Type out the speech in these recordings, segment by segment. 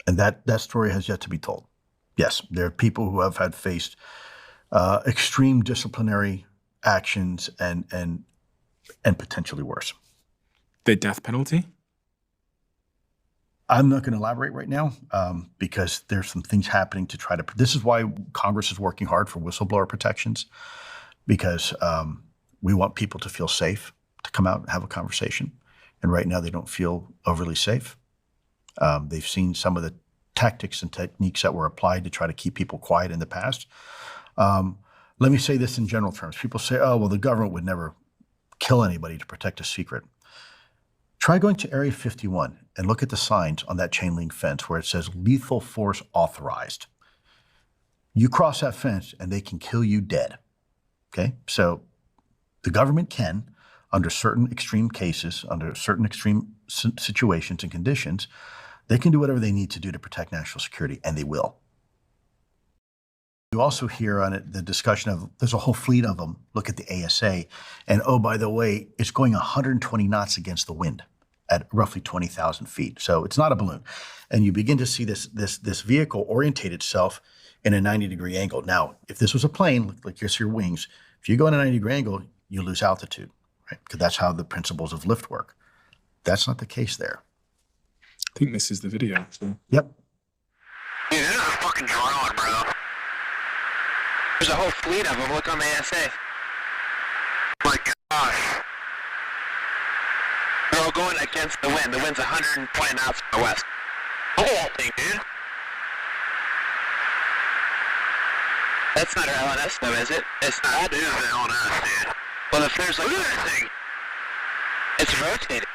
And that story has yet to be told. Yes, there are people who have had faced extreme disciplinary actions and potentially worse. The death penalty? I'm not going to elaborate right now because there's some things happening to try to. This is why Congress is working hard for whistleblower protections, because we want people to feel safe to come out and have a conversation. And right now they don't feel overly safe. They've seen some of the tactics and techniques that were applied to try to keep people quiet in the past. Let me say this in general terms. People say, oh, well, the government would never kill anybody to protect a secret. Try going to Area 51 and look at the signs on that chain link fence where it says lethal force authorized. You cross that fence and they can kill you dead. Okay? So the government can, under certain extreme cases, under certain extreme situations and conditions, they can do whatever they need to do to protect national security, and they will. You also hear on it the discussion of there's a whole fleet of them. Look at the ASA. And oh, by the way, it's going 120 knots against the wind at roughly 20,000 feet. So it's not a balloon. And you begin to see this vehicle orientate itself in a 90-degree angle. Now, if this was a plane, like here's your wings, if you go in a 90-degree angle, you lose altitude, right? Because that's how the principles of lift work. That's not the case there. I think this is the video. So. Yep. Dude, this is a fucking drone, bro. There's a whole fleet of them. Look on the ASA. My gosh. They're all going against the wind. The wind's 120 knots from the west. Look at that thing, dude. That's not our LNS though, is it? It's not. That is an LNS, dude. Well, if there's like that thing, it's rotating.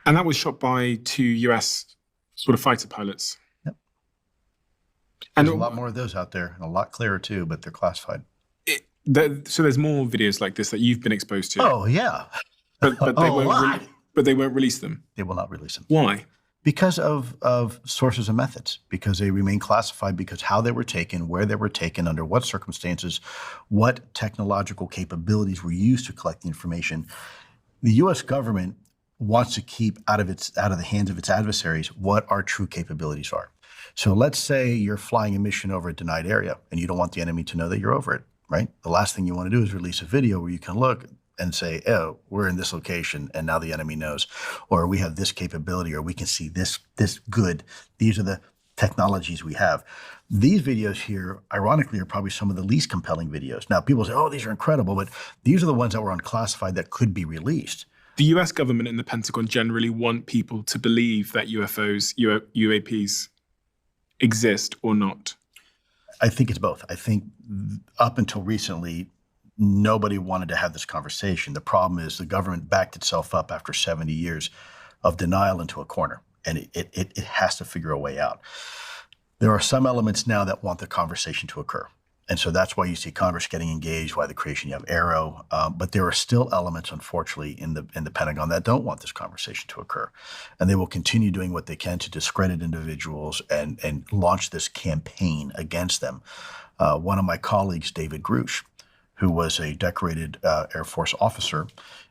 And that was shot by 2 US sort of fighter pilots. Yep. And there's a lot more of those out there, and a lot clearer too, but they're classified. So there's more videos like this that you've been exposed to. Oh yeah, but they won't release them. They will not release them. Why? Because of sources and methods. Because they remain classified. Because how they were taken, where they were taken, under what circumstances, what technological capabilities were used to collect the information. The U.S. government wants to keep out of the hands of its adversaries what our true capabilities are. So let's say you're flying a mission over a denied area and you don't want the enemy to know that you're over it, right? The last thing you want to do is release a video where you can look and say, oh, we're in this location and now the enemy knows, or we have this capability, or we can see this good. These are the technologies we have. These videos here, ironically, are probably some of the least compelling videos. Now, people say, oh, these are incredible, but these are the ones that were unclassified that could be released. The US government and the Pentagon generally want people to believe that UFOs, UAPs exist or not. I think it's both. I think up until recently, nobody wanted to have this conversation. The problem is the government backed itself up after 70 years of denial into a corner, and it has to figure a way out. There are some elements now that want the conversation to occur. And so that's why you see Congress getting engaged, why the creation, you have AARO. But there are still elements, unfortunately, in the Pentagon that don't want this conversation to occur. And they will continue doing what they can to discredit individuals and launch this campaign against them. One of my colleagues, David Grush, who was a decorated Air Force officer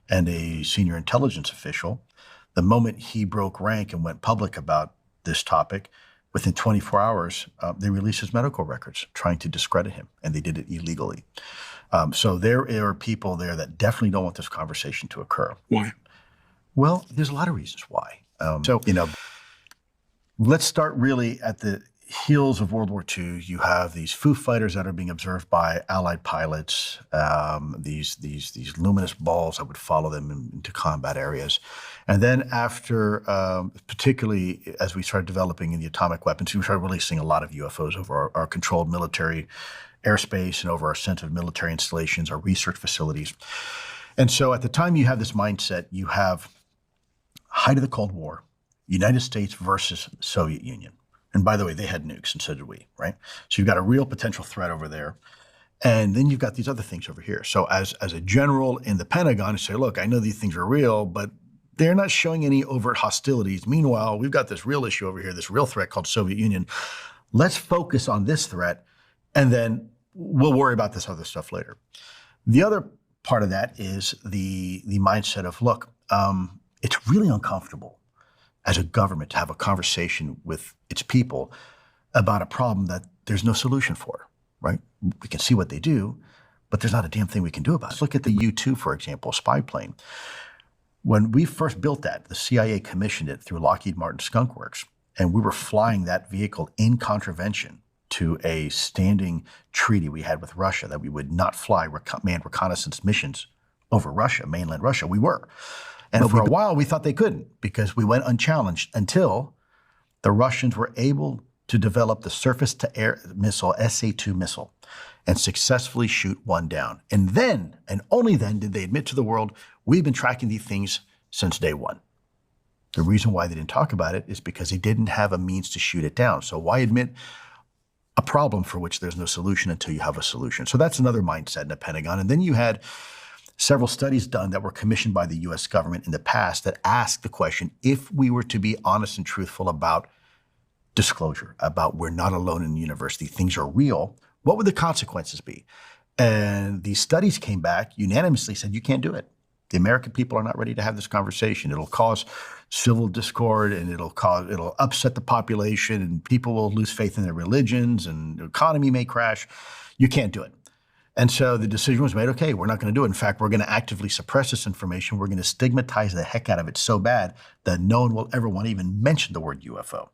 and a senior intelligence official, the moment he broke rank and went public about this topic, within 24 hours, they released his medical records trying to discredit him, and they did it illegally. So there are people there that definitely don't want this conversation to occur. Why? Well, there's a lot of reasons why. Let's start really at the heels of World War II. You have these Foo Fighters that are being observed by Allied pilots, these luminous balls that would follow them into combat areas. And then after, particularly as we started developing in the atomic weapons, we started releasing a lot of UFOs over our controlled military airspace and over our sensitive military installations, our research facilities. And so at the time you have this mindset, you have height of the Cold War, United States versus Soviet Union. And by the way, they had nukes and so did we, right? So you've got a real potential threat over there. And then you've got these other things over here. So as a general in the Pentagon, you say, look, I know these things are real, but they're not showing any overt hostilities. Meanwhile, we've got this real issue over here, this real threat called Soviet Union. Let's focus on this threat, and then we'll worry about this other stuff later. The other part of that is the mindset of, look, it's really uncomfortable as a government to have a conversation with its people about a problem that there's no solution for, right? We can see what they do, but there's not a damn thing we can do about it. Let's look at the U-2, for example, spy plane. When we first built that, the CIA commissioned it through Lockheed Martin Skunk Works, and we were flying that vehicle in contravention to a standing treaty we had with Russia that we would not fly manned reconnaissance missions over Russia, mainland Russia. We were. And for a while, we thought they couldn't because we went unchallenged until the Russians were able to develop the surface-to-air missile, SA-2 missile, and successfully shoot one down. And then, and only then, did they admit to the world, we've been tracking these things since day one. The reason why they didn't talk about it is because they didn't have a means to shoot it down. So why admit a problem for which there's no solution until you have a solution? So that's another mindset in the Pentagon. And then you had several studies done that were commissioned by the US government in the past that asked the question, if we were to be honest and truthful about disclosure, about we're not alone in the university, things are real, what would the consequences be? And these studies came back, unanimously said, you can't do it. The American people are not ready to have this conversation. It'll cause civil discord and it'll upset the population and people will lose faith in their religions and the economy may crash. You can't do it. And so the decision was made, okay, we're not going to do it. In fact, we're going to actively suppress this information. We're going to stigmatize the heck out of it so bad that no one will ever want to even mention the word UFO.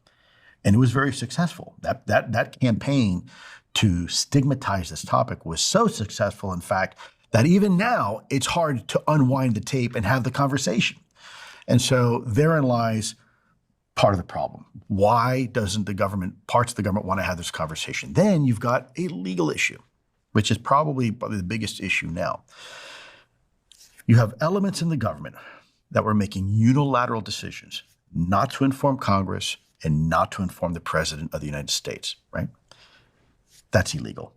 And it was very successful. That campaign to stigmatize this topic was so successful, in fact, that even now it's hard to unwind the tape and have the conversation. And so therein lies part of the problem. Why doesn't parts of the government want to have this conversation? Then you've got a legal issue, which is probably the biggest issue now. You have elements in the government that were making unilateral decisions not to inform Congress and not to inform the President of the United States, right? That's illegal.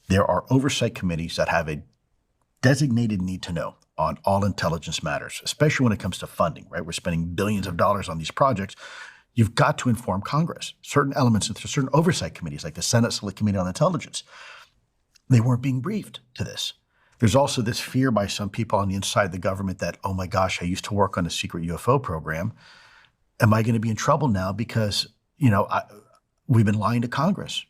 There are oversight committees that have a designated need to know on all intelligence matters, especially when it comes to funding, right? We're spending billions of dollars on these projects. You've got to inform Congress. Certain elements of certain oversight committees, like the Senate Select Committee on Intelligence, they weren't being briefed to this. There's also this fear by some people on the inside of the government that, oh my gosh, I used to work on a secret UFO program. Am I going to be in trouble now because, we've been lying to Congress?